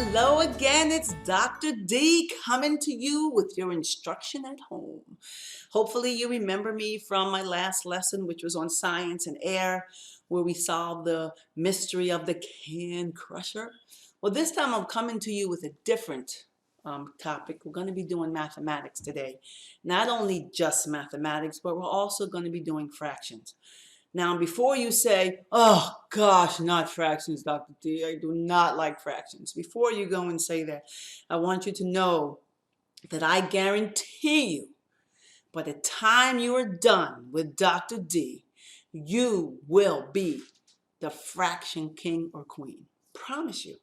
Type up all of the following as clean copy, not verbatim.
Hello again, it's Dr. D coming to you with your instruction at home. Hopefully you remember me from my last lesson, which was on science and air, where we solved the mystery of the can crusher. Well, this time I'm coming to you with a different topic. We're going to be doing mathematics today. Not only just mathematics, but we're also going to be doing fractions. Now, before you say, oh gosh, not fractions, Dr. D, I do not like fractions. Before you go and say that, I want you to know that I guarantee you, by the time you are done with Dr. D, you will be the fraction king or queen. Promise you.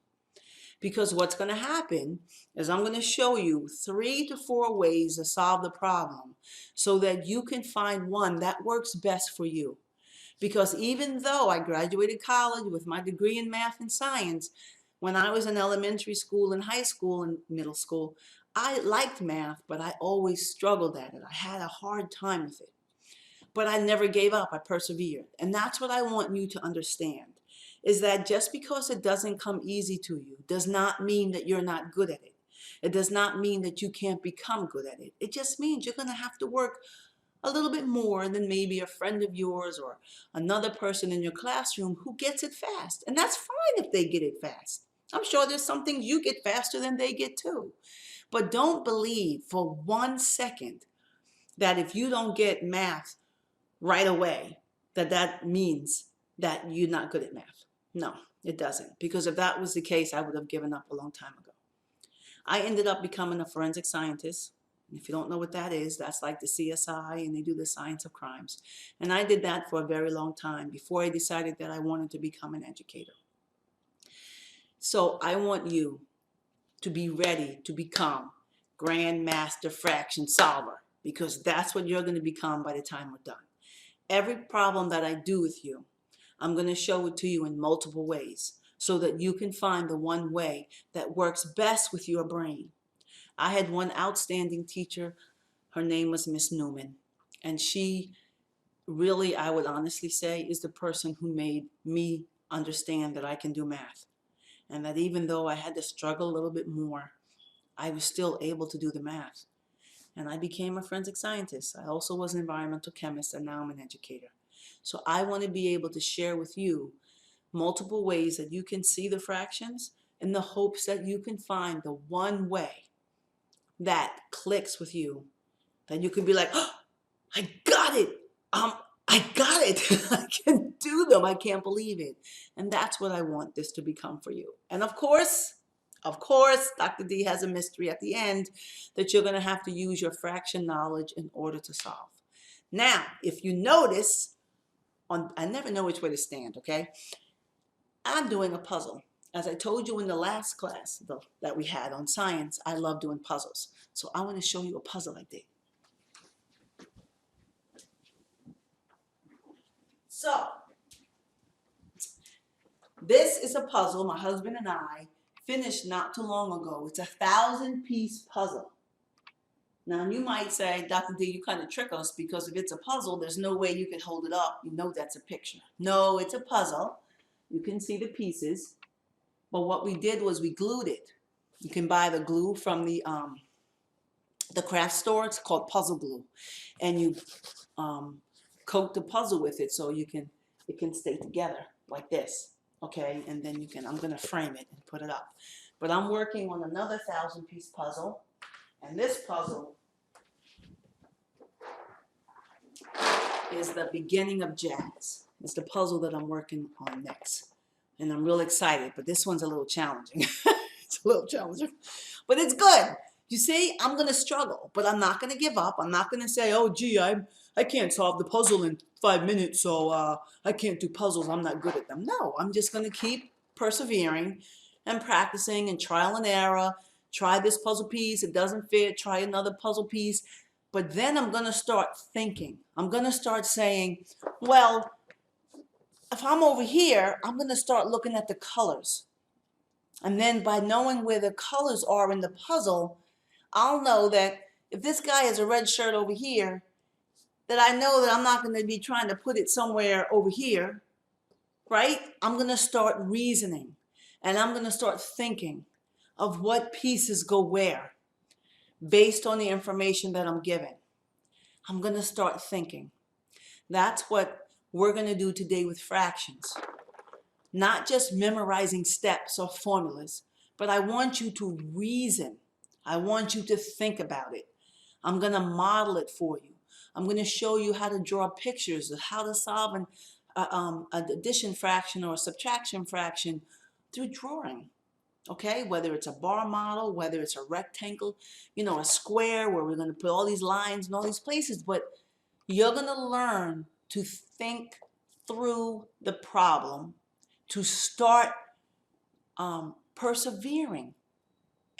Because what's going to happen is I'm going to show you 3 to 4 ways to solve the problem so that you can find one that works best for you. Because even though I graduated college with my degree in math and science, when I was in elementary school and high school and middle school, I liked math, but I always struggled at it. I had a hard time with it. But I never gave up. I persevered. And that's what I want you to understand, is that just because it doesn't come easy to you does not mean that you're not good at it. It does not mean that you can't become good at it. It just means you're going to have to work a little bit more than maybe a friend of yours or another person in your classroom who gets it fast. And that's fine if they get it fast. I'm sure there's some things you get faster than they get too. But don't believe for 1 second that if you don't get math right away, that means that you're not good at math. No, it doesn't. Because if that was the case, I would have given up a long time ago. I ended up becoming a forensic scientist. If you don't know what that is, that's like the CSI, and they do the science of crimes. And I did that for a very long time before I decided that I wanted to become an educator. So I want you to be ready to become Grandmaster Fraction Solver, because that's what you're going to become by the time we're done. Every problem that I do with you, I'm going to show it to you in multiple ways so that you can find the one way that works best with your brain. I had one outstanding teacher. Her name was Miss Newman. And she really, I would honestly say, is the person who made me understand that I can do math. And that even though I had to struggle a little bit more, I was still able to do the math. And I became a forensic scientist. I also was an environmental chemist, and now I'm an educator. So I want to be able to share with you multiple ways that you can see the fractions in the hopes that you can find the one way that clicks with you, that you can be like, oh, I got it. I got it. I can do them. I can't believe it. And that's what I want this to become for you. And of course, Dr. D has a mystery at the end that you're going to have to use your fraction knowledge in order to solve. Now, if you notice, I never know which way to stand, okay? I'm doing a puzzle. As I told you in the last class that we had on science, I love doing puzzles. So I want to show you a puzzle I did. So, this is a puzzle my husband and I finished not too long ago. It's a 1,000-piece puzzle. Now, you might say, Dr. D, you kind of trick us, because if it's a puzzle, there's no way you can hold it up. You know that's a picture. No, it's a puzzle. You can see the pieces. But what we did was we glued it. You can buy the glue from the craft store. It's called puzzle glue. And you coat the puzzle with it so it can stay together like this. Okay, and then I'm going to frame it and put it up. But I'm working on another 1,000-piece puzzle. And this puzzle is the beginning of jazz. It's the puzzle that I'm working on next. And I'm real excited, but this one's a little challenging. It's a little challenging, but it's good. You see, I'm going to struggle, but I'm not going to give up. I'm not going to say, oh, gee, I can't solve the puzzle in 5 minutes, so I can't do puzzles. I'm not good at them. No, I'm just going to keep persevering and practicing and trial and error. Try this puzzle piece. It doesn't fit. Try another puzzle piece. But then I'm going to start thinking. I'm going to start saying, well, if I'm over here, I'm going to start looking at the colors. And then by knowing where the colors are in the puzzle, I'll know that if this guy has a red shirt over here, that I know that I'm not going to be trying to put it somewhere over here, right? I'm going to start reasoning, and I'm going to start thinking. of what pieces go where based on the information that I'm given. I'm going to start thinking. That's what we're going to do today with fractions. Not just memorizing steps or formulas, but I want you to reason. I want you to think about it. I'm going to model it for you. I'm going to show you how to draw pictures of how to solve an addition fraction or a subtraction fraction through drawing. Okay, whether it's a bar model, whether it's a rectangle, a square where we're going to put all these lines in all these places, but you're going to learn to think through the problem, to start persevering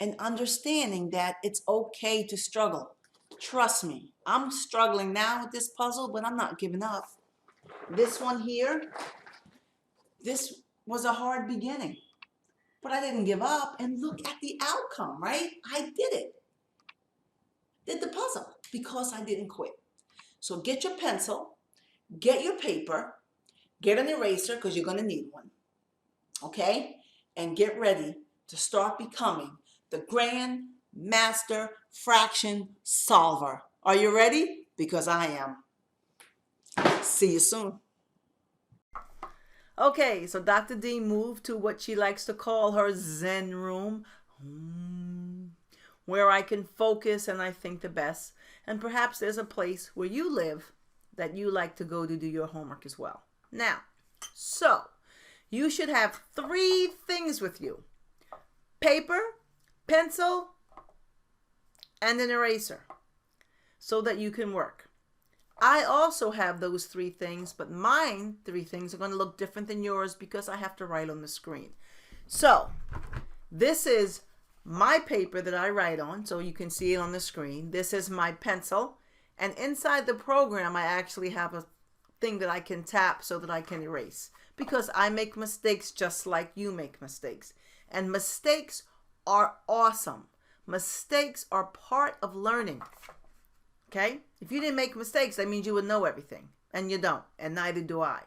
and understanding that it's okay to struggle. Trust me, I'm struggling now with this puzzle, but I'm not giving up. This one here, this was a hard beginning. But I didn't give up, and look at the outcome, right? I did it. Did the puzzle because I didn't quit. So get your pencil, get your paper, get an eraser because you're going to need one, okay? And get ready to start becoming the Grand Master Fraction Solver. Are you ready? Because I am. See you soon. Okay, so Dr. D moved to what she likes to call her Zen room, where I can focus and I think the best. And perhaps there's a place where you live that you like to go to do your homework as well. Now, so you should have 3 things with you: paper, pencil, and an eraser so that you can work. I also have those 3 things, but mine 3 things are going to look different than yours because I have to write on the screen. So this is my paper that I write on, so you can see it on the screen. This is my pencil, and inside the program I actually have a thing that I can tap so that I can erase, because I make mistakes just like you make mistakes, and mistakes are awesome. Mistakes are part of learning. Okay? If you didn't make mistakes, that means you would know everything. And you don't. And neither do I.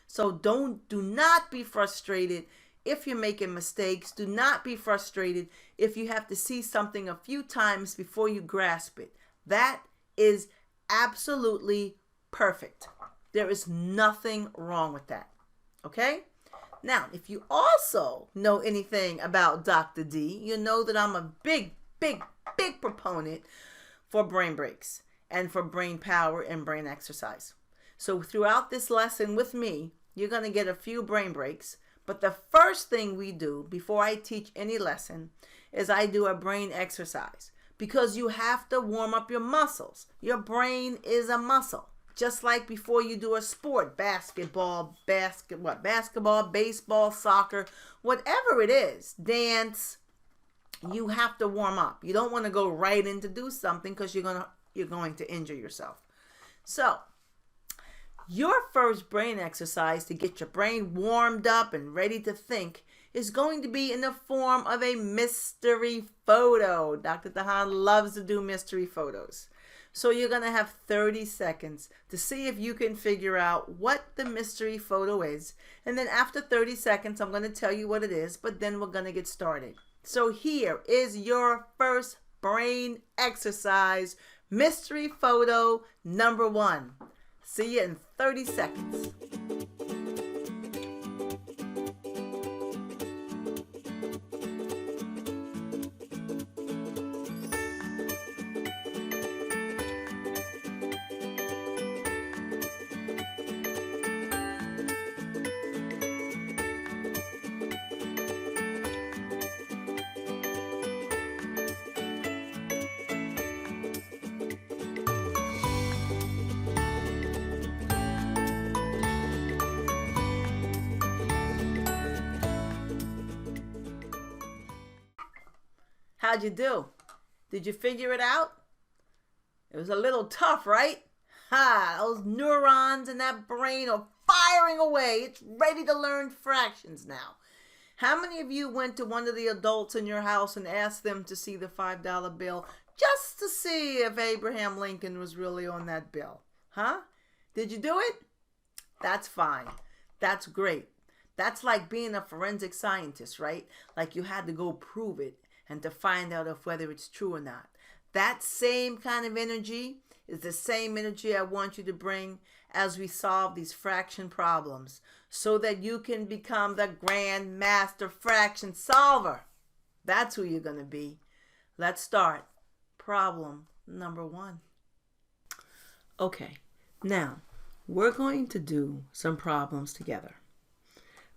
So do not be frustrated if you're making mistakes. Do not be frustrated if you have to see something a few times before you grasp it. That is absolutely perfect. There is nothing wrong with that. Okay? Now, if you also know anything about Dr. D, you know that I'm a big proponent for brain breaks and for brain power and brain exercise. So throughout this lesson with me, you're going to get a few brain breaks. But the first thing we do before I teach any lesson is I do a brain exercise, because you have to warm up your muscles. Your brain is a muscle. Just like before you do a sport, basketball, baseball, soccer, whatever it is, dance, you have to warm up. You don't want to go right in to do something because you're going to injure yourself. So your first brain exercise to get your brain warmed up and ready to think is going to be in the form of a mystery photo. Dr. Dahan loves to do mystery photos. So you're going to have 30 seconds to see if you can figure out what the mystery photo is. And then after 30 seconds, I'm going to tell you what it is, but then we're going to get started. So here is your first brain exercise, mystery photo number 1. See you in 30 seconds. How'd you do? Did you figure it out? It was a little tough, right? Those neurons in that brain are firing away. It's ready to learn fractions now. How many of you went to one of the adults in your house and asked them to see the $5 bill just to see if Abraham Lincoln was really on that bill? Did you do it? That's fine. That's great. That's like being a forensic scientist, right? Like you had to go prove it. and to find out if whether it's true or not. That same kind of energy is the same energy I want you to bring as we solve these fraction problems so that you can become the grand master fraction solver. That's who you're going to be. Let's start. Problem number 1. Okay, now we're going to do some problems together.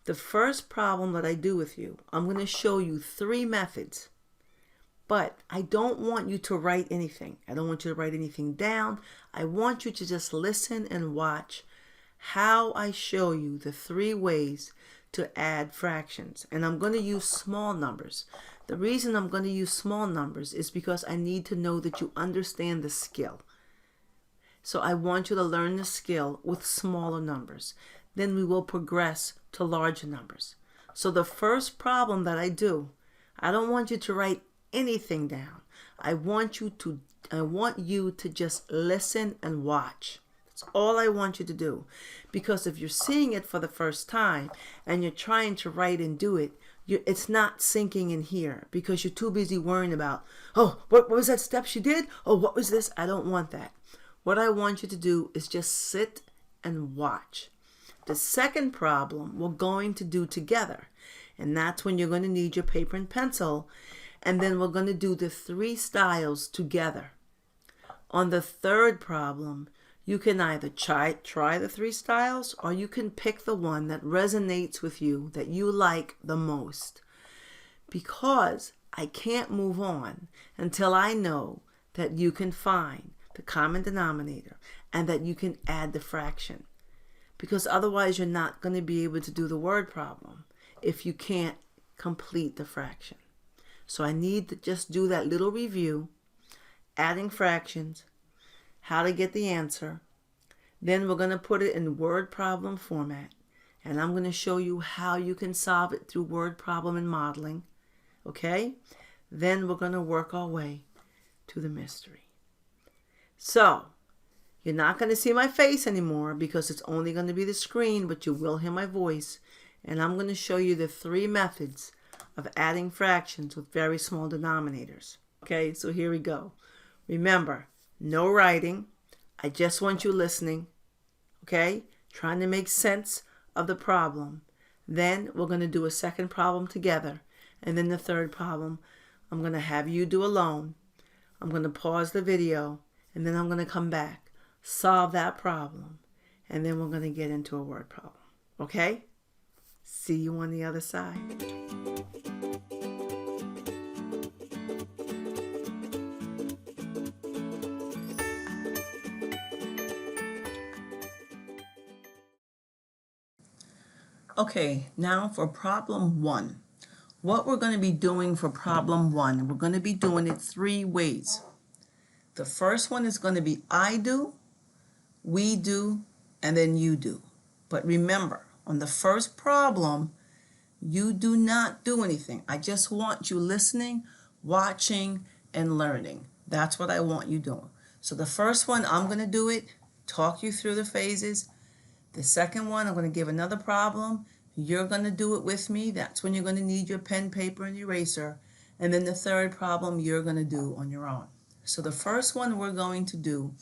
The first problem that I do with you, I'm going to show you 3 methods. But I don't want you to write anything. I don't want you to write anything down. I want you to just listen and watch how I show you the 3 ways to add fractions. And I'm going to use small numbers. The reason I'm going to use small numbers is because I need to know that you understand the skill. So I want you to learn the skill with smaller numbers. Then we will progress to larger numbers. So the first problem that I do, I don't want you to write anything down. I want you to just listen and watch. That's all I want you to do. Because if you're seeing it for the first time and you're trying to write and do it, it's not sinking in here because you're too busy worrying about, oh, what was that step she did? Oh, what was this? I don't want that. What I want you to do is just sit and watch. The second problem we're going to do together, and that's when you're going to need your paper and pencil, and then we're going to do the 3 styles together. On the third problem, you can either try the 3 styles, or you can pick the one that resonates with you, that you like the most. Because I can't move on until I know that you can find the common denominator and that you can add the fraction. Because otherwise you're not going to be able to do the word problem if you can't complete the fraction. So I need to just do that little review, adding fractions, how to get the answer. Then we're going to put it in word problem format. And I'm going to show you how you can solve it through word problem and modeling. Okay? Then we're going to work our way to the mystery. So, you're not going to see my face anymore because it's only going to be the screen, but you will hear my voice. And I'm going to show you the 3 methods of adding fractions with very small denominators. Okay, so here we go. Remember, no writing. I just want you listening. Okay, trying to make sense of the problem. Then we're going to do a second problem together. And then the third problem, I'm going to have you do alone. I'm going to pause the video. And then I'm going to come back, solve that problem, and then we're going to get into a word problem. Okay? See you on the other side. Okay, now for problem 1. What we're going to be doing for problem 1, we're going to be doing it 3 ways. The first one is going to be I do, we do, and then you do. But remember, on the first problem, you do not do anything. I just want you listening, watching, and learning. That's what I want you doing. So the first one, I'm going to do it, talk you through the phases. The second one, I'm going to give another problem. You're going to do it with me. That's when you're going to need your pen, paper, and eraser. And then the third problem, you're going to do on your own. So the first one we're going to do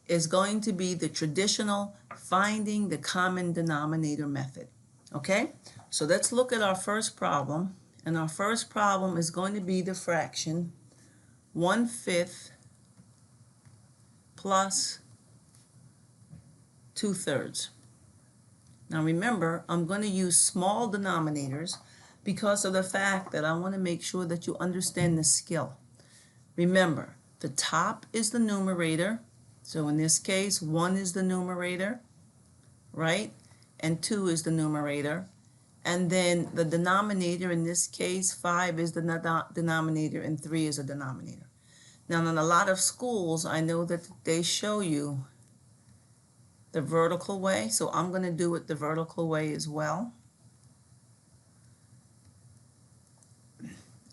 is going to be the traditional finding the common denominator method. Okay? So let's look at our first problem. And our first problem is going to be the fraction 1/5 plus 2/3. Now remember, I'm going to use small denominators because of the fact that I want to make sure that you understand the skill. Remember, the top is the numerator. So in this case, 1 is the numerator, right? And 2 is the numerator. And then the denominator, in this case, 5 is the denominator and 3 is the denominator. Now, in a lot of schools, I know that they show you the vertical way. So I'm going to do it the vertical way as well.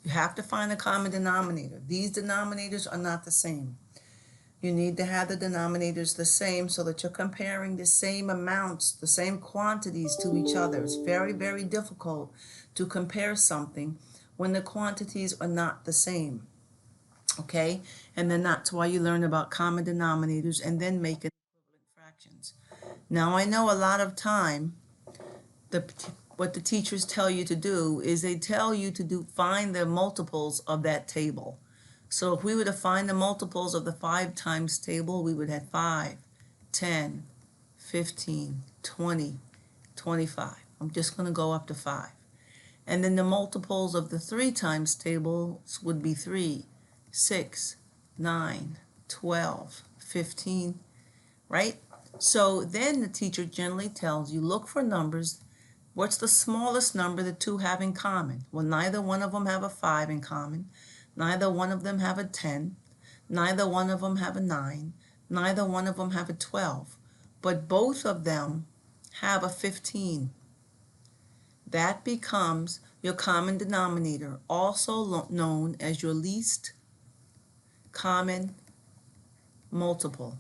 You have to find a common denominator. These denominators are not the same. You need to have the denominators the same so that you're comparing the same amounts, the same quantities to each other. It's very, very difficult to compare something when the quantities are not the same. Okay? And then that's why you learn about common denominators and then make equivalent fractions. Now I know a lot of time what the teachers tell you to do is they tell you to find the multiples of that table. So if we were to find the multiples of the 5 times table, we would have 5, 10, 15, 20, 25. I'm just going to go up to 5. And then the multiples of the 3 times tables would be 3, 6, 9, 12, 15, right? So then the teacher generally tells you, look for numbers. What's the smallest number the two have in common? Well, neither one of them have a 5 in common. Neither one of them have a 10. Neither one of them have a 9. Neither one of them have a 12. But both of them have a 15. That becomes your common denominator, also known as your least common multiple.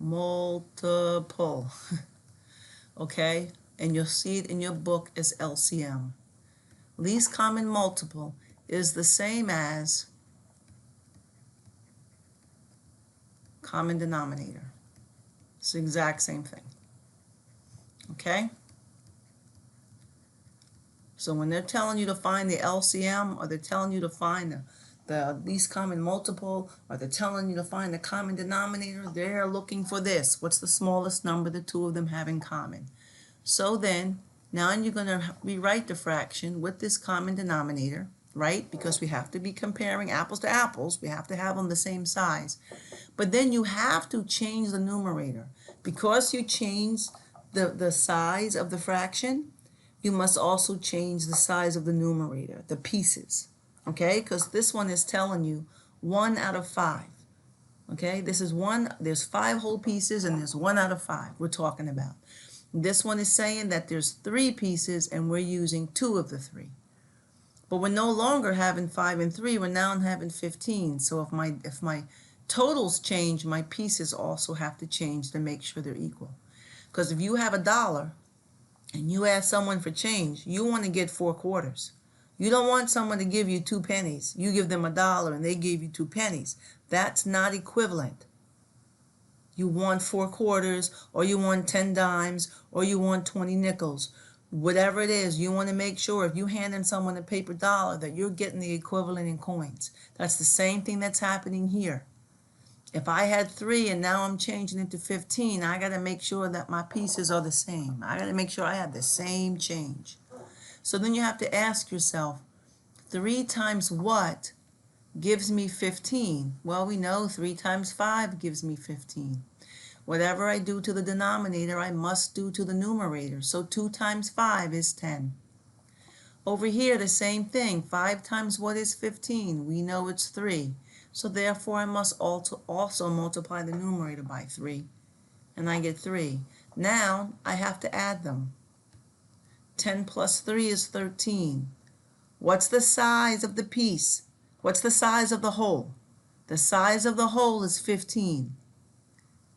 Multiple. Okay? And you'll see it in your book as LCM. Least common multiple is the same as common denominator. It's the exact same thing. Okay? So when they're telling you to find the LCM, or they're telling you to find the least common multiple, or they're telling you to find the common denominator, they're looking for this. What's the smallest number the two of them have in common? So then, now you're going to rewrite the fraction with this common denominator, right? Because we have to be comparing apples to apples. We have to have them the same size. But then you have to change the numerator. Because you change the size of the fraction, you must also change the size of the numerator, the pieces. Okay? Because this one is telling you 1 out of 5. Okay? This is one, there's 5 whole pieces and there's 1 out of 5 we're talking about. This one is saying that there's 3 pieces and we're using 2 of the 3. But we're no longer having 5 and 3, we're now having 15. So if my totals change, my pieces also have to change to make sure they're equal. Because if you have $1 and you ask someone for change, you want to get 4 quarters. You don't want someone to give you 2 pennies. You give them $1 and they give you 2 pennies. That's not equivalent. You want 4 quarters, or you want 10 dimes, or you want 20 nickels. Whatever it is, you want to make sure if you're handing someone a paper dollar that you're getting the equivalent in coins. That's the same thing that's happening here. If I had 3 and now I'm changing it to 15, I got to make sure that my pieces are the same. I got to make sure I have the same change. So then you have to ask yourself, 3 times what gives me 15? Well, we know 3 times 5 gives me 15. Whatever I do to the denominator, I must do to the numerator. So 2 times 5 is 10. Over here, the same thing. 5 times what is 15? We know it's 3. So therefore, I must also multiply the numerator by 3. And I get 3. Now, I have to add them. 10 plus 3 is 13. What's the size of the piece? What's the size of the whole? The size of the whole is 15.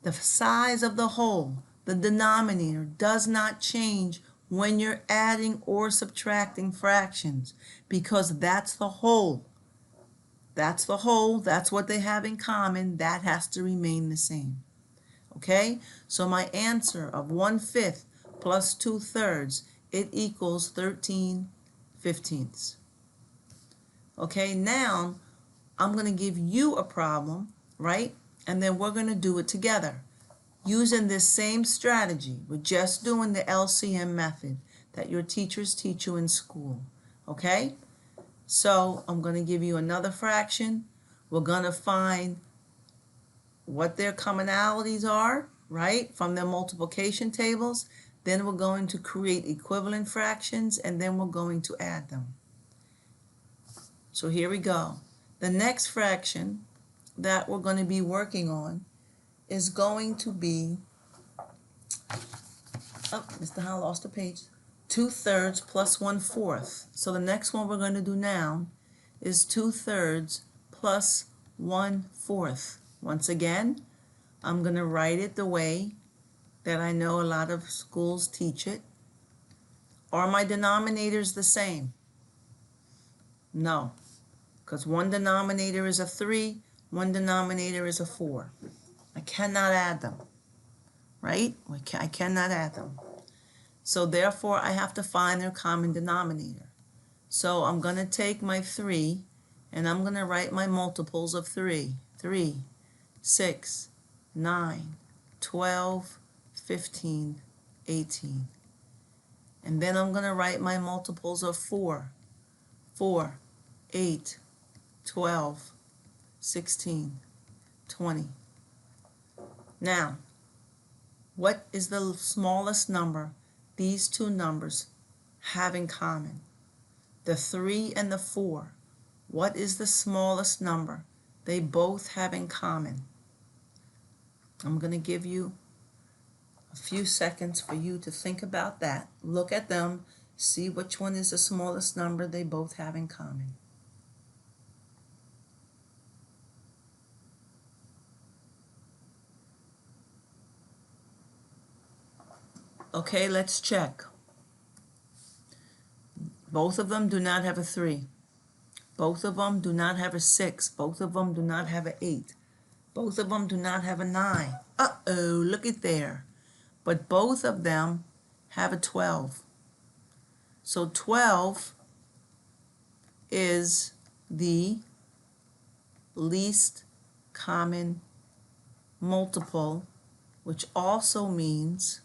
The size of the whole, the denominator, does not change when you're adding or subtracting fractions, because that's the whole. That's the whole. That's what they have in common. That has to remain the same. Okay? So my answer of 1/5 plus 2/3, it equals 13/15. Okay, now I'm going to give you a problem, right? And then we're going to do it together using this same strategy. We're just doing the LCM method that your teachers teach you in school. Okay? So I'm going to give you another fraction. We're going to find what their commonalities are, right, from their multiplication tables. Then we're going to create equivalent fractions, and then we're going to add them. So here we go. The next fraction that we're going to be working on is going to be, oh, Mr. Howell lost a page, 2/3 plus 1/4. So the next one we're going to do now is 2/3 plus 1/4. Once again, I'm going to write it the way that I know a lot of schools teach it. Are my denominators the same? No, because one denominator is a 3, one denominator is a 4. I cannot add them, right? I cannot add them. So therefore, I have to find their common denominator. So I'm going to take my 3, and I'm going to write my multiples of 3. 3, 6, 9, 12, 15, 18. And then I'm going to write my multiples of 4. 4, 8, 12, 16, 20. Now, what is the smallest number these two numbers have in common? The 3 and the 4. What is the smallest number they both have in common? I'm going to give you a few seconds for you to think about that. Look at them, see which one is the smallest number they both have in common. Okay, let's check. Both of them do not have a 3. Both of them do not have a 6. Both of them do not have an 8. Both of them do not have a 9. Uh-oh, look at there. But both of them have a 12. So 12 is the least common multiple, which also means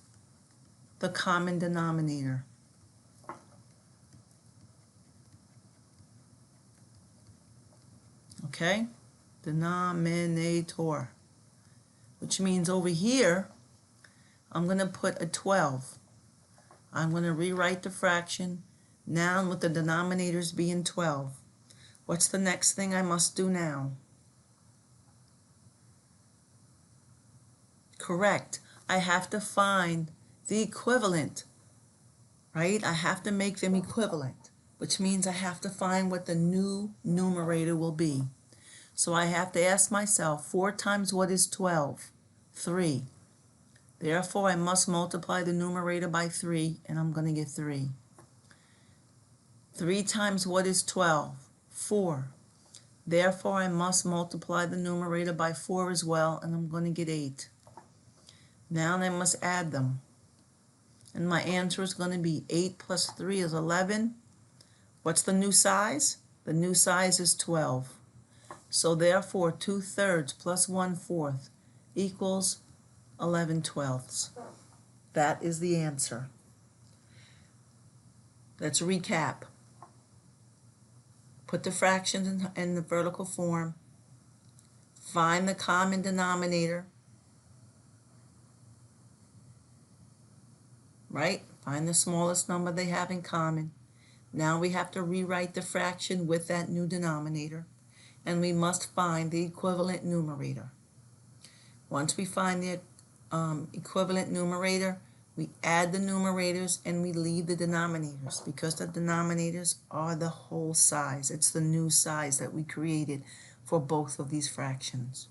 the common denominator. Okay? Denominator. Which means over here, I'm going to put a 12. I'm going to rewrite the fraction now with the denominators being 12. What's the next thing I must do now? Correct. I have to find the equivalent, right? I have to make them equivalent, which means I have to find what the new numerator will be. So I have to ask myself, 4 times what is 12? 3. Therefore, I must multiply the numerator by 3, and I'm going to get 3. 3 times what is 12? 4. Therefore, I must multiply the numerator by 4 as well, and I'm going to get 8. Now I must add them. And my answer is going to be 8 plus 3 is 11. What's the new size? The new size is 12. So therefore, 2/3 plus 1/4 equals 11/12. That is the answer. Let's recap. Put the fractions in the vertical form. Find the common denominator. Right? Find the smallest number they have in common. Now we have to rewrite the fraction with that new denominator. And we must find the equivalent numerator. Once we find the equivalent numerator, we add the numerators and we leave the denominators, because the denominators are the whole size. It's the new size that we created for both of these fractions.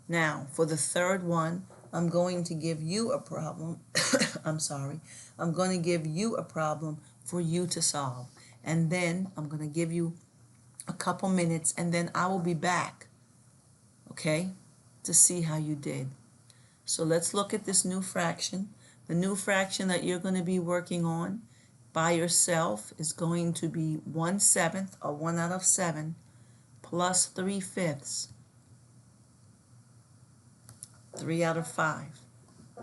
Now, for the third one, I'm going to give you a problem. I'm sorry. I'm going to give you a problem for you to solve. And then I'm going to give you a couple minutes, and then I will be back, okay, to see how you did. So let's look at this new fraction. The new fraction that you're going to be working on by yourself is going to be 1/7, or 1 out of 7, plus 3/5, 3 out of 5.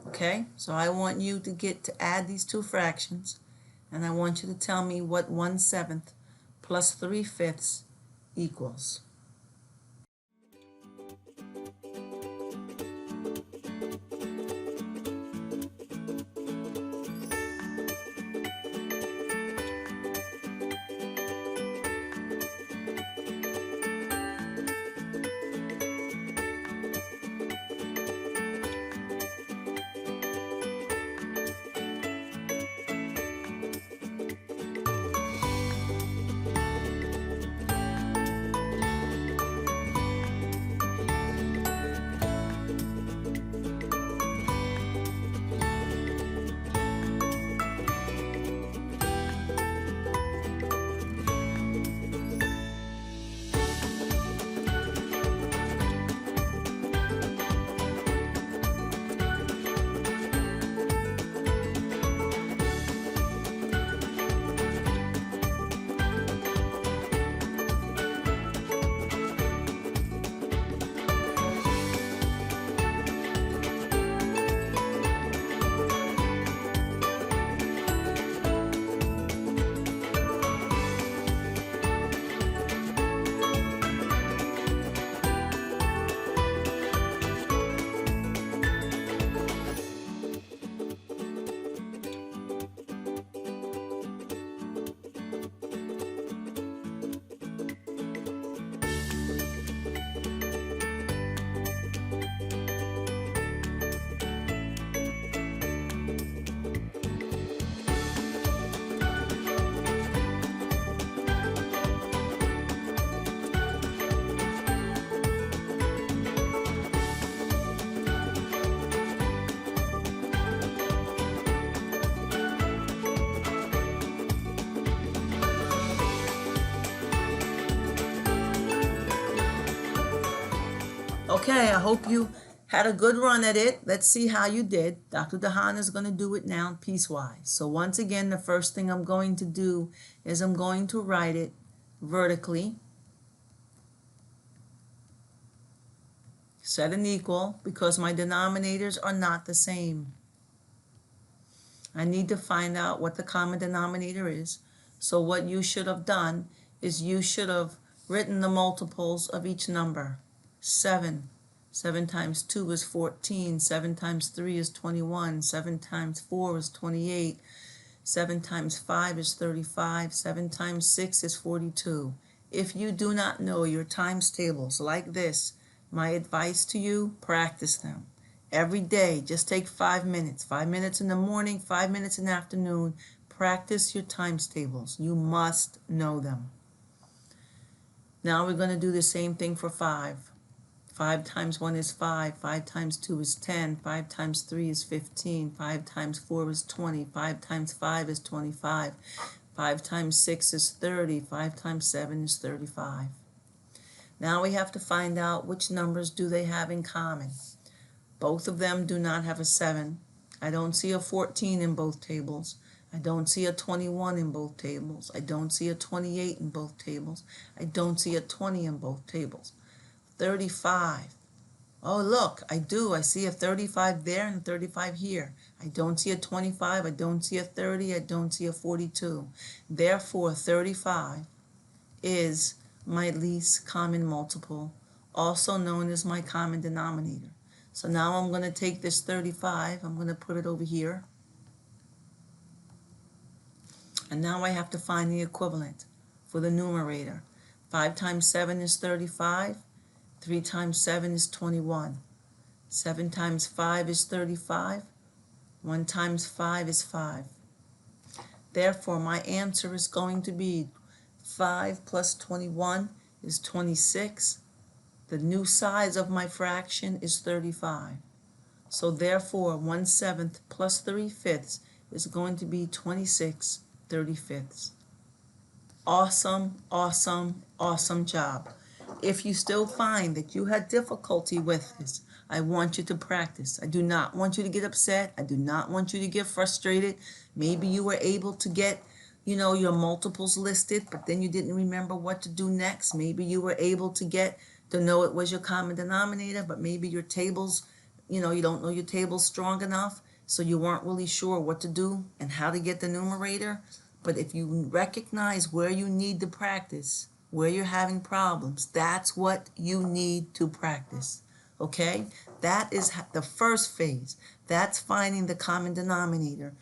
Okay, so I want you to add these two fractions, and I want you to tell me what 1/7 plus 3/5 equals. Okay, I hope you had a good run at it. Let's see how you did. Dr. Dehan is going to do it now piecewise. So once again, the first thing I'm going to do is I'm going to write it vertically. Set an equal because my denominators are not the same. I need to find out what the common denominator is. So what you should have done is you should have written the multiples of each number. 7. 7 times 2 is 14. 7 times 3 is 21. 7 times 4 is 28. 7 times 5 is 35. 7 times 6 is 42. If you do not know your times tables like this, my advice to you, practice them. Every day, just take 5 minutes. 5 minutes in the morning, 5 minutes in the afternoon. Practice your times tables. You must know them. Now we're going to do the same thing for 5. 5 times 1 is 5. 5 times 2 is 10. 5 times 3 is 15. 5 times 4 is 20. 5 times 5 is 25. 5 times 6 is 30. 5 times 7 is 35. Now we have to find out which numbers do they have in common. Both of them do not have a 7. I don't see a 14 in both tables. I don't see a 21 in both tables. I don't see a 28 in both tables. I don't see a 20 in both tables. 35. Oh, look, I do. I see a 35 there and a 35 here. I don't see a 25. I don't see a 30. I don't see a 42. Therefore, 35 is my least common multiple, also known as my common denominator. So now I'm going to take this 35. I'm going to put it over here. And now I have to find the equivalent for the numerator. 5 times 7 is 35. 3 times 7 is 21. 7 times 5 is 35. 1 times 5 is 5. Therefore, my answer is going to be 5 plus 21 is 26. The new size of my fraction is 35. So therefore, 1/7 plus 3/5 is going to be 26/35. Awesome, awesome, awesome job. If you still find that you had difficulty with this, I want you to practice. I do not want you to get upset. I do not want you to get frustrated. Maybe you were able to get, your multiples listed, but then you didn't remember what to do next. Maybe you were able to know it was your common denominator, but maybe your tables, you don't know your tables strong enough, so you weren't really sure what to do and how to get the numerator. But if you recognize where you need to practice, where you're having problems, that's what you need to practice, okay? That is the first phase. That's finding the common denominator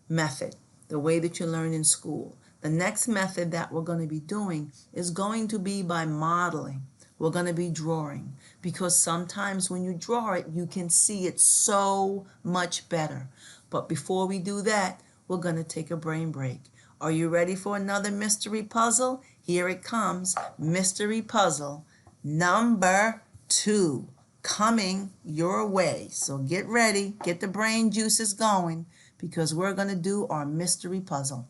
method, the way that you learn in school. The next method that we're going to be doing is going to be by modeling. We're going to be drawing, because sometimes when you draw it, you can see it so much better. But before we do that, we're going to take a brain break. Are you ready for another mystery puzzle? Here it comes, mystery puzzle number 2, coming your way. So get ready, get the brain juices going, because we're going to do our mystery puzzle.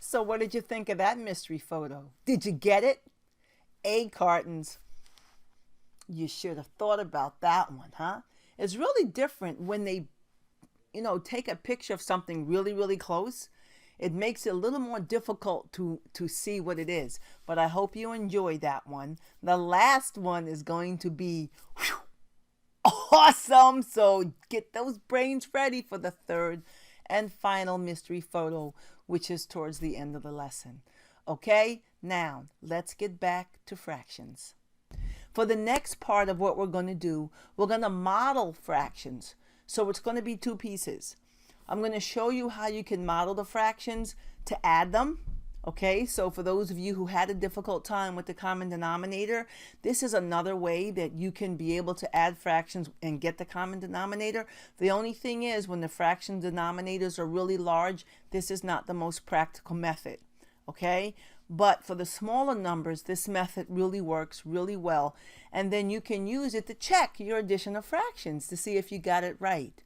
So what did you think of that mystery photo? Did you get it? Egg cartons. You should have thought about that one, huh? It's really different when they, take a picture of something really, really close. It makes it a little more difficult to see what it is. But I hope you enjoyed that one. The last one is going to be awesome. So get those brains ready for the third and final mystery photo, which is towards the end of the lesson. Okay, now let's get back to fractions. For the next part of what we're going to do, we're going to model fractions. So it's going to be 2 pieces. I'm going to show you how you can model the fractions to add them. Okay, so for those of you who had a difficult time with the common denominator, this is another way that you can be able to add fractions and get the common denominator. The only thing is, when the fraction denominators are really large, this is not the most practical method. Okay, but for the smaller numbers, this method really works really well. And then you can use it to check your addition of fractions to see if you got it right.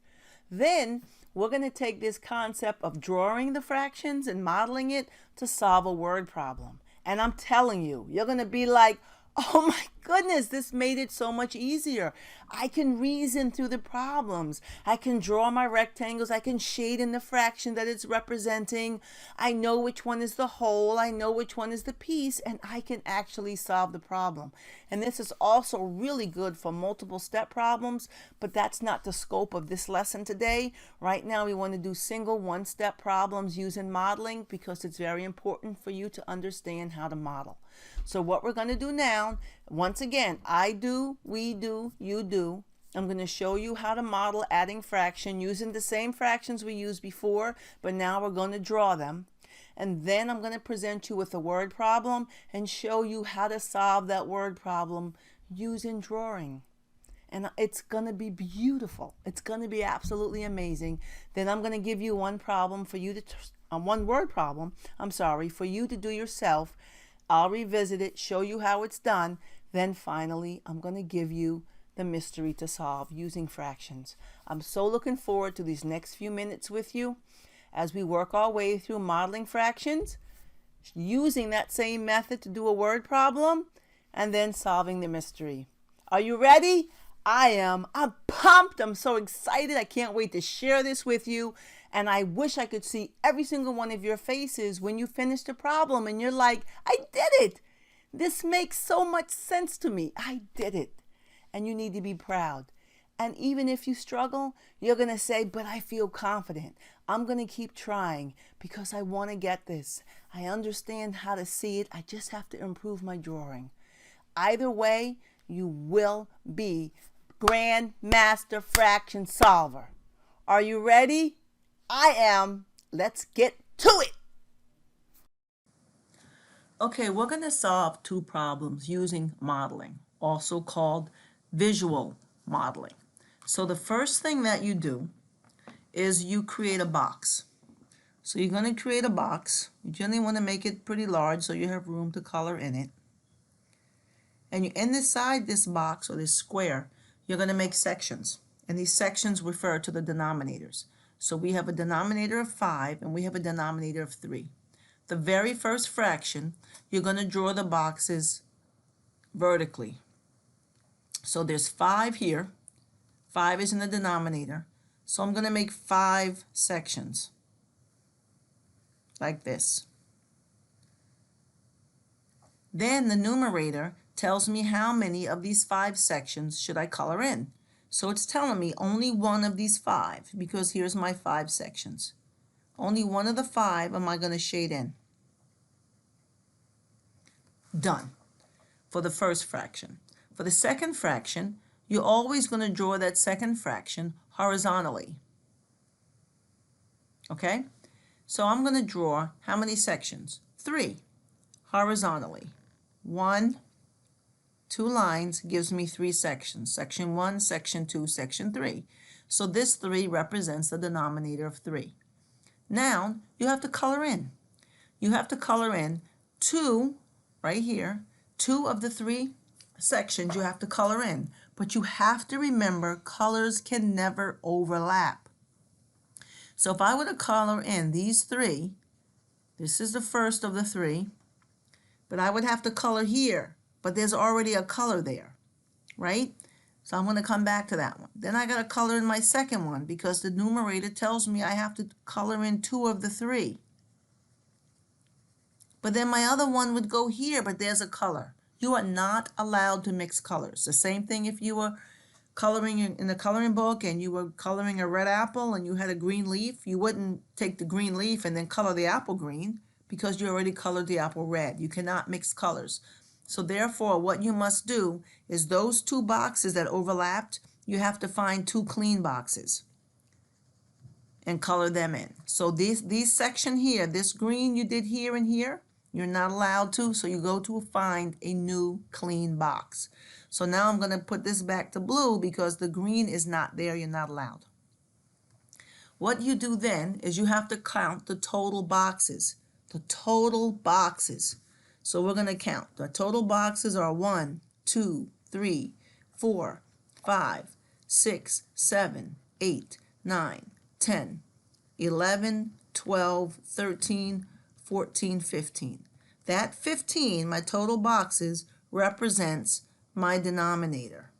Then we're going to take this concept of drawing the fractions and modeling it to solve a word problem. And I'm telling you, you're going to be like, oh my goodness, this made it so much easier. I can reason through the problems. I can draw my rectangles. I can shade in the fraction that it's representing. I know which one is the whole. I know which one is the piece, and I can actually solve the problem. And this is also really good for multiple step problems, but that's not the scope of this lesson today. Right now, we want to do single one-step problems using modeling because it's very important for you to understand how to model. So what we're going to do now, once again, I do, we do, you do. I'm going to show you how to model adding fraction using the same fractions we used before, but now we're going to draw them. And then I'm going to present you with a word problem and show you how to solve that word problem using drawing. And it's going to be beautiful. It's going to be absolutely amazing. Then I'm going to give you one problem for you to, one word problem, for you to do yourself. I'll revisit it, show you how it's done. Then finally, I'm going to give you the mystery to solve using fractions. I'm so looking forward to these next few minutes with you as we work our way through modeling fractions, using that same method to do a word problem, and then solving the mystery. Are you ready? I am. I'm pumped. I'm so excited. I can't wait to share this with you. And I wish I could see every single one of your faces when you finish the problem and you're like, I did it. This makes so much sense to me. I did it. And you need to be proud. And even if you struggle, you're going to say, but I feel confident. I'm going to keep trying because I want to get this. I understand how to see it. I just have to improve my drawing. Either way, you will be Grand Master Fraction Solver. Are you ready? I am. Let's get to it. Okay, we're going to solve two problems using modeling, also called visual modeling. So the first thing that you do is you create a box. So you're going to create a box. You generally want to make it pretty large so you have room to color in it. And inside this box or this square, you're going to make sections. And these sections refer to the denominators. So we have a denominator of 5 and we have a denominator of 3. The very first fraction, you're going to draw the boxes vertically. So there's 5 here. 5 is in the denominator. So I'm going to make 5 sections like this. Then the numerator tells me how many of these 5 sections should I color in. So it's telling me only one of these 5 because here's my 5 sections. Only one of the 5 am I going to shade in. Done for the first fraction. For the second fraction, you're always going to draw that second fraction horizontally. Okay? So I'm going to draw how many sections? 3 horizontally. 1, 2 lines gives me 3 sections. Section 1, section 2, section 3. So this 3 represents the denominator of 3. Now, you have to color in. You have to color in 2, right here, 2 of the 3 sections you have to color in. But you have to remember colors can never overlap. So if I were to color in these 3, this is the first of the 3, but I would have to color here. But there's already a color there, right? So I'm going to come back to that one. Then I got to color in my second one because the numerator tells me I have to color in 2 of the 3. But then my other one would go here, but there's a color. You are not allowed to mix colors. The same thing if you were coloring in the coloring book and you were coloring a red apple and you had a green leaf, you wouldn't take the green leaf and then color the apple green because you already colored the apple red. You cannot mix colors. So therefore, what you must do is those 2 boxes that overlapped, you have to find 2 clean boxes. and color them in. So these section here, this green you did here and here, you're not allowed to, so you go to find a new clean box. So now I'm going to put this back to blue because the green is not there, you're not allowed. What you do then is you have to count the total boxes. The total boxes. So we're going to count. The total boxes are 1, 2, 3, 4, 5, 6, 7, 8, 9, 10, 11, 12, 13, 14, 15. That 15, my total boxes, represents my denominator.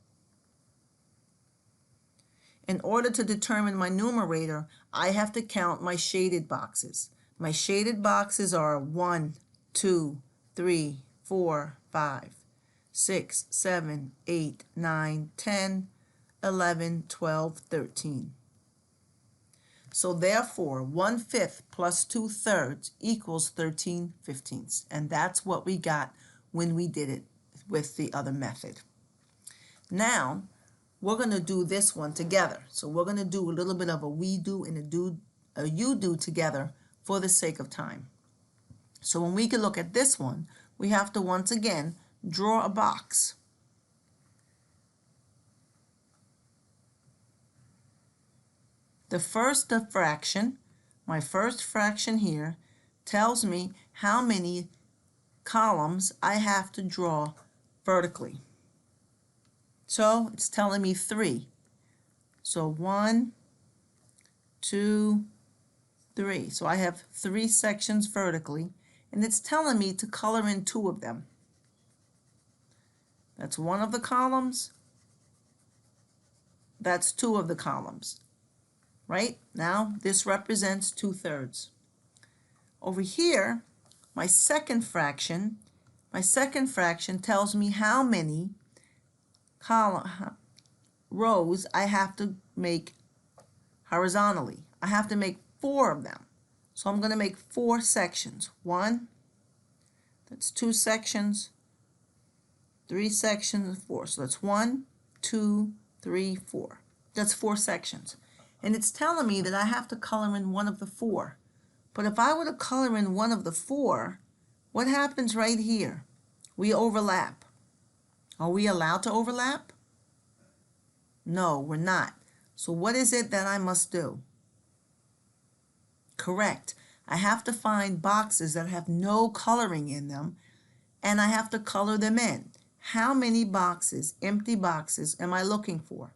In order to determine my numerator, I have to count my shaded boxes. My shaded boxes are 1, 2, 3, 4, 5, 6, 7, 8, 9, 10, 11, 12, 13. So therefore, 1/5 plus 2/3 equals 13/15. And that's what we got when we did it with the other method. Now, we're going to do this one together. So we're going to do a little bit of a we do and a you do together for the sake of time. So when we can look at this one, we have to once again draw a box. The first fraction, my first fraction here, tells me how many columns I have to draw vertically. So it's telling me 3. So 1, 2, 3. So I have 3 sections vertically, and it's telling me to color in 2 of them. That's 1 of the columns. That's 2 of the columns. Right? Now this represents 2/3. Over here, my second fraction tells me how many rows I have to make horizontally. I have to make 4 of them. So I'm going to make 4 sections. 1, that's 2 sections, 3 sections, 4. So that's 1, 2, 3, 4. That's 4 sections. And it's telling me that I have to color in 1 of the 4. But if I were to color in 1 of the 4, what happens right here? We overlap. Are we allowed to overlap? No, we're not. So what is it that I must do? Correct. I have to find boxes that have no coloring in them, and I have to color them in. How many boxes, empty boxes, am I looking for?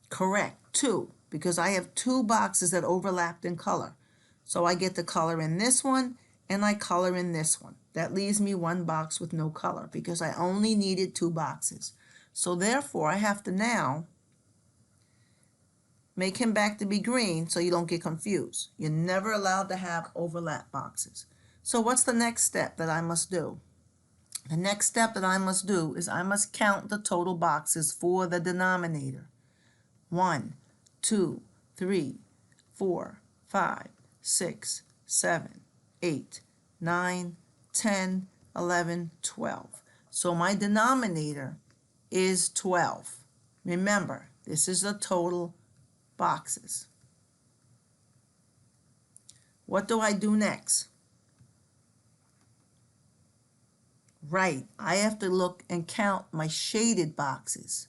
Correct, 2, because I have 2 boxes that overlapped in color. So I get to color in this one, and I color in this one. That leaves me 1 box with no color, because I only needed 2 boxes. So therefore, I have to now make him back to be green so you don't get confused. You're never allowed to have overlap boxes. So what's the next step that I must do? The next step that I must do is I must count the total boxes for the denominator. 1, 2, 3, 4, 5, 6, 7, 8, 9, 10, 11, 12. So my denominator is 12. Remember, this is the total boxes. What do I do next? Right, I have to look and count my shaded boxes.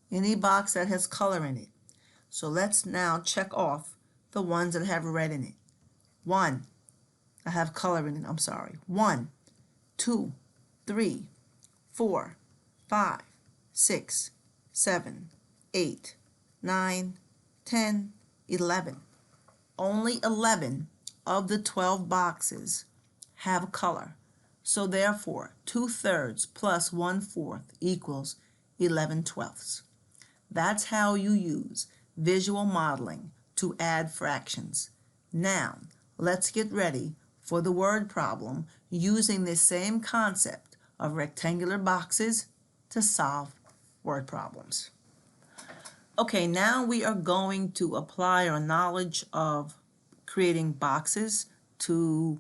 Any box that has color in it. So let's now check off the ones that have red in it. 1, I have color in it, I'm sorry. 1, 2, 3, 4, 5, 6, 7, 8, 9, 10, 11. Only 11 of the 12 boxes have color. So therefore, 2/3 plus 1/4 equals 11/12. That's how you use visual modeling to add fractions. Now, let's get ready for the word problem using this same concept of rectangular boxes to solve word problems. Okay, now we are going to apply our knowledge of creating boxes to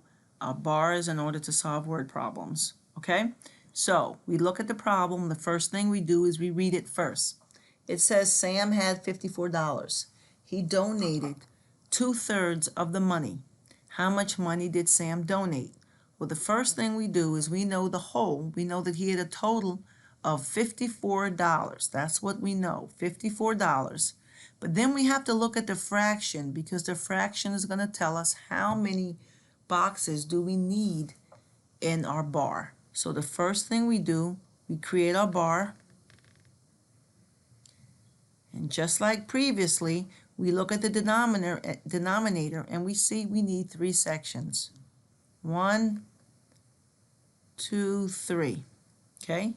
bars in order to solve word problems. Okay, so we look at the problem. The first thing we do is we read it first. It says Sam had $54. he donated 2/3 of the money. How much money did Sam donate? Well, the first thing we do is we know the whole. We know that he had a total of $54. That's what we know, $54. But then we have to look at the fraction, because the fraction is going to tell us how many boxes do we need in our bar. So the first thing we do, we create our bar. And just like previously, we look at the denominator and we see we need 3 sections. 1, 2, 3. Okay?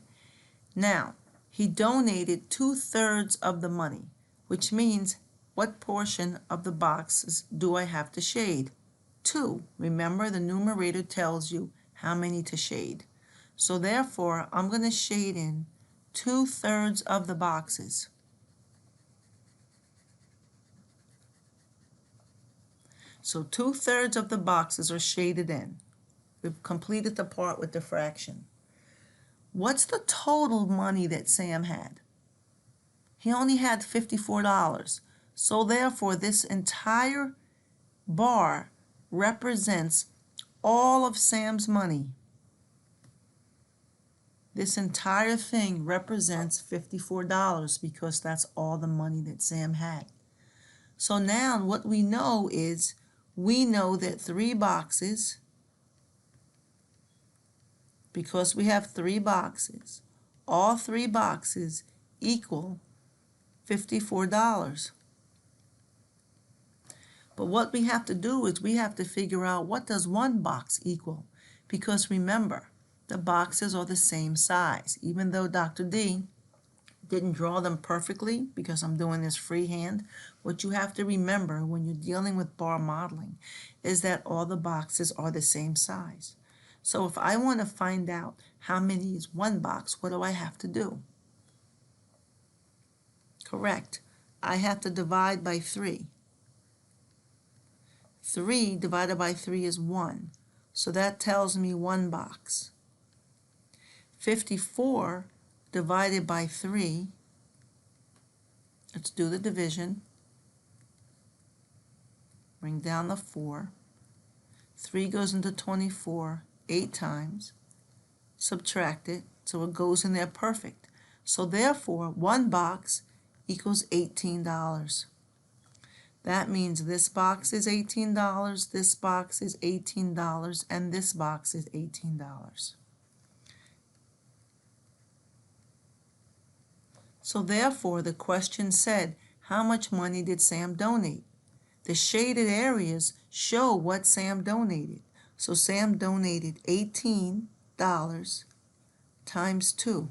Now, he donated 2/3 of the money, which means what portion of the boxes do I have to shade? 2. Remember, the numerator tells you how many to shade. So therefore, I'm going to shade in 2/3 of the boxes. So 2/3 of the boxes are shaded in. We've completed the part with the fraction. What's the total money that Sam had? He only had $54. So therefore, this entire bar represents all of Sam's money. This entire thing represents $54 because that's all the money that Sam had. So now what we know is we know that 3 boxes, because we have 3 boxes, all 3 boxes equal $54. But what we have to do is we have to figure out, what does 1 box equal? Because remember, the boxes are the same size. Even though Dr. D didn't draw them perfectly because I'm doing this freehand, what you have to remember when you're dealing with bar modeling is that all the boxes are the same size. So if I want to find out how many is 1 box, what do I have to do? Correct. I have to divide by 3. 3 divided by 3 is 1. So that tells me 1 box. 54 divided by 3, let's do the division. Bring down the 4. 3 goes into 24 8 times. Subtract it, so it goes in there perfect. So therefore, 1 box equals $18. That means this box is $18, this box is $18, and this box is $18. So therefore, the question said, how much money did Sam donate? The shaded areas show what Sam donated. So Sam donated $18 times 2,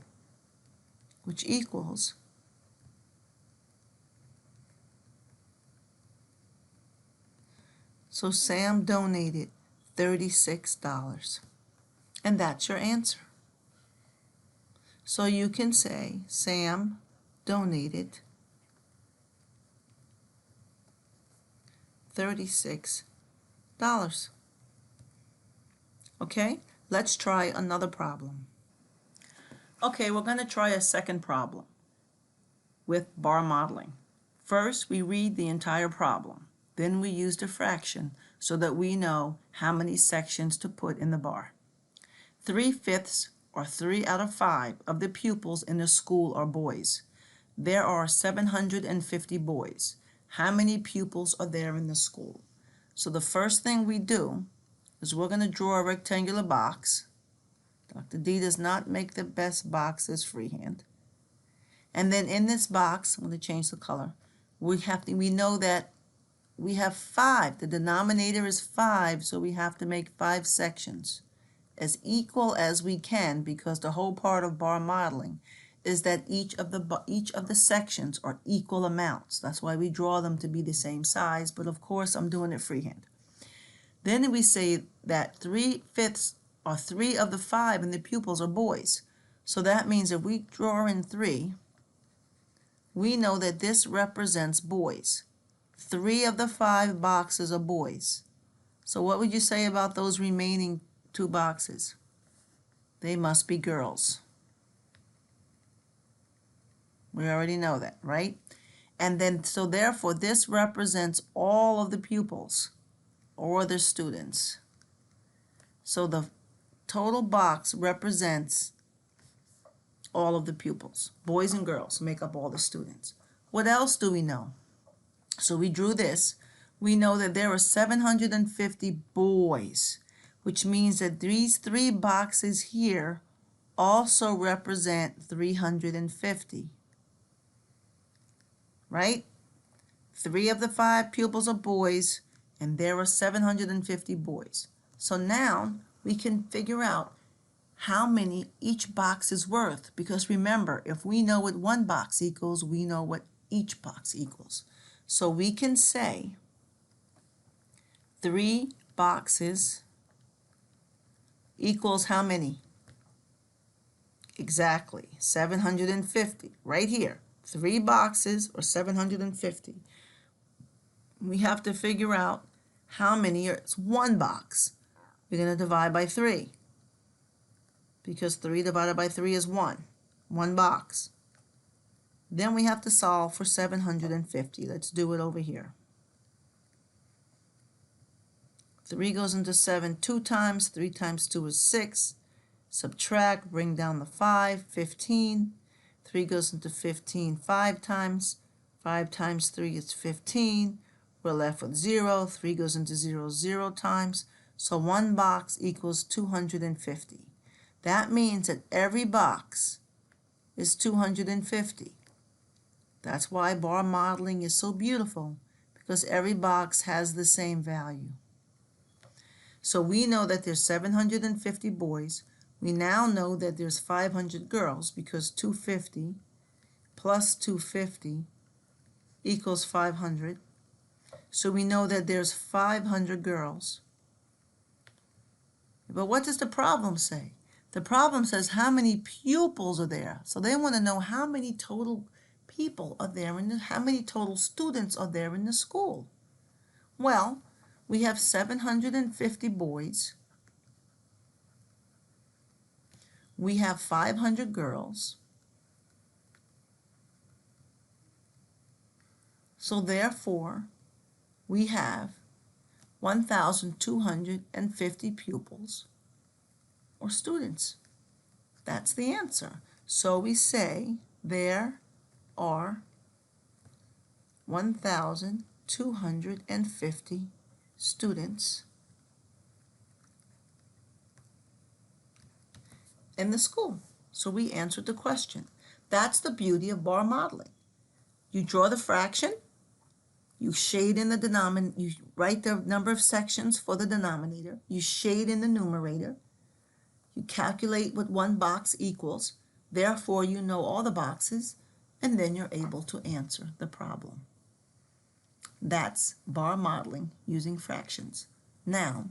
which equals So Sam donated $36. And that's your answer. So you can say Sam donated $36. Okay, let's try another problem. Okay, we're going to try a second problem with bar modeling. First, we read the entire problem. Then we use the fraction so that we know how many sections to put in the bar. 3/5, or 3 out of 5, of the pupils in the school are boys. There are 750 boys. How many pupils are there in the school? So the first thing we do is we're going to draw a rectangular box. Dr. D does not make the best boxes freehand. And then in this box, I'm going to change the color, we know that we have 5. The denominator is 5, so we have to make 5 sections as equal as we can, because the whole part of bar modeling is that each of the sections are equal amounts. That's why we draw them to be the same size, but of course I'm doing it freehand. Then we say that 3/5, or 3 of the 5 in the pupils are boys. So that means if we draw in 3, we know that this represents boys. 3 of the 5 boxes are boys. So what would you say about those remaining 2 boxes? They must be girls. We already know that, right? And then, so therefore, this represents all of the pupils or the students. So the total box represents all of the pupils. Boys and girls make up all the students. What else do we know? So we drew this. We know that there are 750 boys, which means that these three boxes here also represent 350, right? 3 of the 5 pupils are boys, and there are 750 boys. So now we can figure out how many each box is worth, because remember, if we know what one box equals, we know what each box equals. So we can say 3 boxes equals how many? Exactly, 750, right here. 3 boxes or 750. We have to figure out how many it's one box. We're going to divide by 3, because 3 divided by 3 is 1. One box. Then we have to solve for 750. Let's do it over here. 3 goes into 7 2 times. 3 times 2 is 6. Subtract, bring down the 5, 15. 3 goes into 15 5 times. 5 times 3 is 15. We're left with 0. 3 goes into 0 0 times. So one box equals 250. That means that every box is 250. That's why bar modeling is so beautiful, because every box has the same value. So we know that there's 750 boys. We now know that there's 500 girls, because 250 plus 250 equals 500. So we know that there's 500 girls. But what does the problem say? The problem says how many pupils are there. So they want to know how many total people are there, and how many total students are there in the school. Well, we have 750 boys. We have 500 girls. So therefore, we have 1,250 pupils or students. That's the answer. So we say there are 1,250 students in the school. So we answered the question. That's the beauty of bar modeling. You draw the fraction, you shade in the denominator, you write the number of sections for the denominator, you shade in the numerator, you calculate what one box equals, therefore you know all the boxes, and then you're able to answer the problem. That's bar modeling using fractions. Now,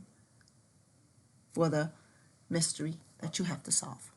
for the mystery that you have to solve.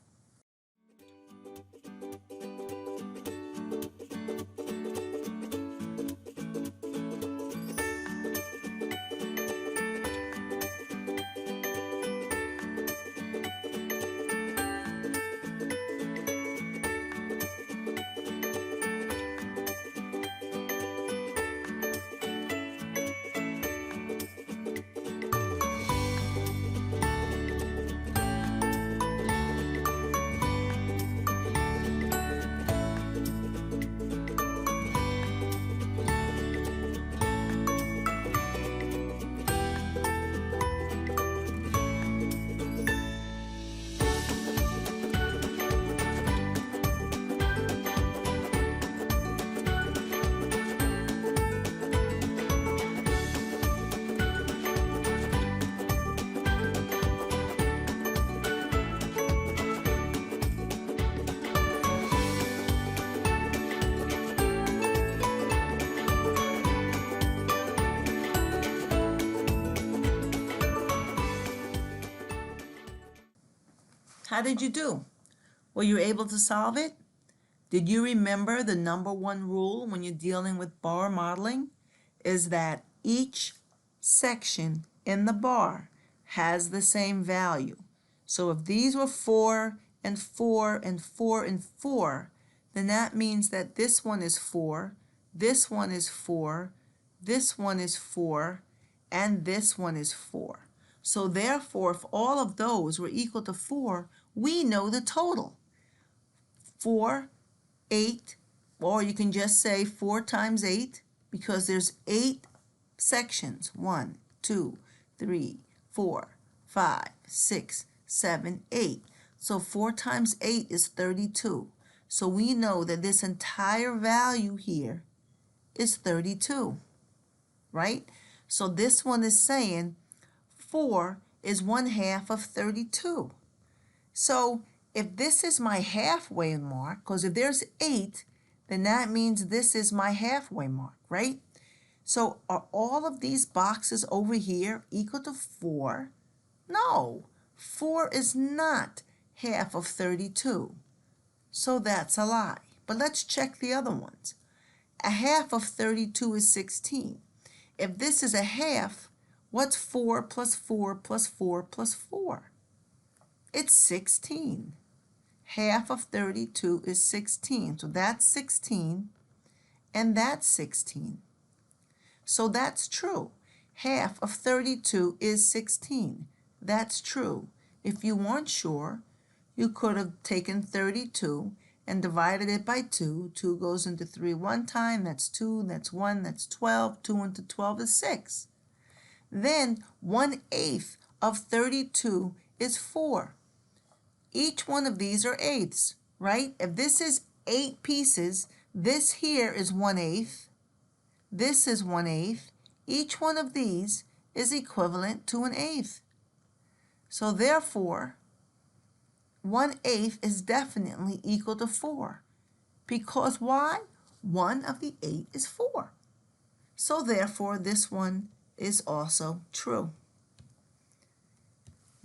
How did you do? Were you able to solve it? Did you remember the number one rule when you're dealing with bar modeling? Is that each section in the bar has the same value. So if these were 4 and 4 and 4 and 4, then that means that this one is 4, this one is 4, this one is 4, and this one is 4. So therefore, if all of those were equal to 4, we know the total. 4, 8, or you can just say 4 times 8, because there's 8 sections. 1, 2, 3, 4, 5, 6, 7, 8. So 4 times 8 is 32. So we know that this entire value here is 32, right? So this one is saying 4 is 1/2 of 32. So if this is my halfway mark, because if there's 8, then that means this is my halfway mark, right? So are all of these boxes over here equal to 4? No, 4 is not half of 32. So that's a lie. But let's check the other ones. A half of 32 is 16. If this is a half, what's 4 plus 4 plus 4 plus 4? It's 16. Half of 32 is 16. So that's 16, and that's 16. So that's true. Half of 32 is 16. That's true. If you weren't sure, you could have taken 32 and divided it by 2. 2 goes into 3 one time. That's 2. That's 1. That's 12. 2 into 12 is 6. Then 1/8 of 32 is 4. Each one of these are eighths, right? If this is 8 pieces, this here is 1/8. This is 1/8. Each one of these is equivalent to an eighth. So therefore, 1/8 is definitely equal to 4. Because why? 1 of the 8 is 4. So therefore, this one is also true.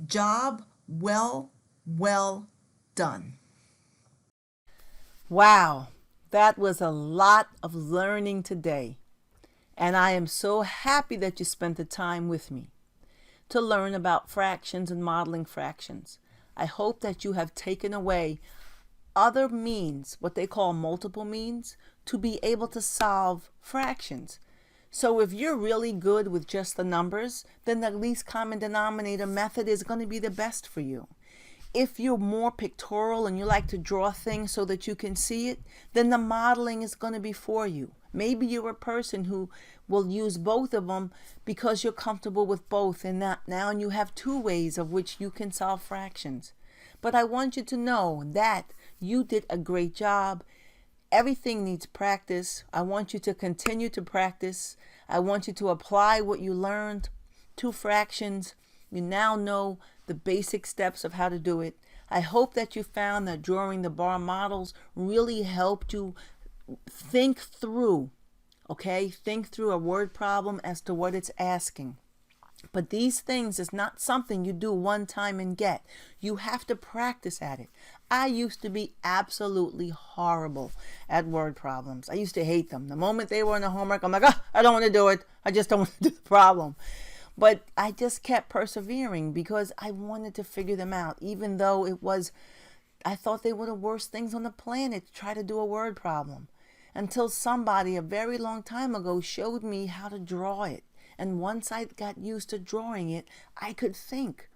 Job well done. Wow, that was a lot of learning today. And I am so happy that you spent the time with me to learn about fractions and modeling fractions. I hope that you have taken away other means, what they call multiple means, to be able to solve fractions. So if you're really good with just the numbers, then the least common denominator method is going to be the best for you. If you're more pictorial and you like to draw things so that you can see it, then the modeling is going to be for you. Maybe you're a person who will use both of them because you're comfortable with both, and now you have 2 ways of which you can solve fractions. But I want you to know that you did a great job. Everything needs practice. I want you to continue to practice. I want you to apply what you learned to fractions. You now know the basic steps of how to do it. I hope that you found that drawing the bar models really helped you think through, okay? Think through a word problem as to what it's asking. But these things is not something you do one time and get. You have to practice at it. I used to be absolutely horrible at word problems. I used to hate them. The moment they were in the homework, I'm like, I don't want to do it. I just don't want to do the problem. But I just kept persevering because I wanted to figure them out, even though I thought they were the worst things on the planet to try to do a word problem. Until somebody a very long time ago showed me how to draw it. And once I got used to drawing it, I could think.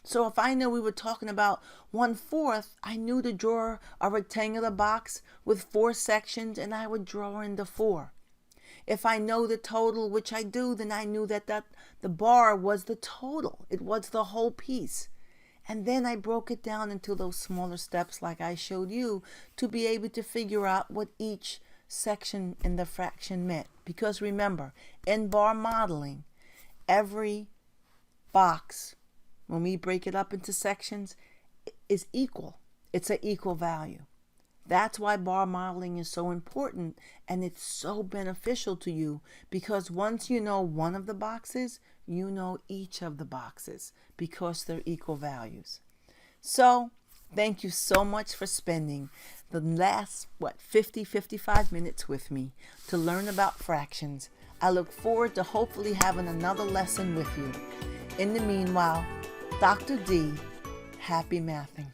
So if I knew we were talking about 1/4, I knew to draw a rectangular box with 4 sections, and I would draw in the 4. If I know the total, which I do, then I knew that the bar was the total. It was the whole piece. And then I broke it down into those smaller steps like I showed you to be able to figure out what each section in the fraction meant. Because remember, in bar modeling, every box, when we break it up into sections, is equal. It's an equal value. That's why bar modeling is so important, and it's so beneficial to you, because once you know one of the boxes, you know each of the boxes because they're equal values. So thank you so much for spending the last 55 minutes with me to learn about fractions. I look forward to hopefully having another lesson with you. In the meanwhile, Dr. D, happy mathing.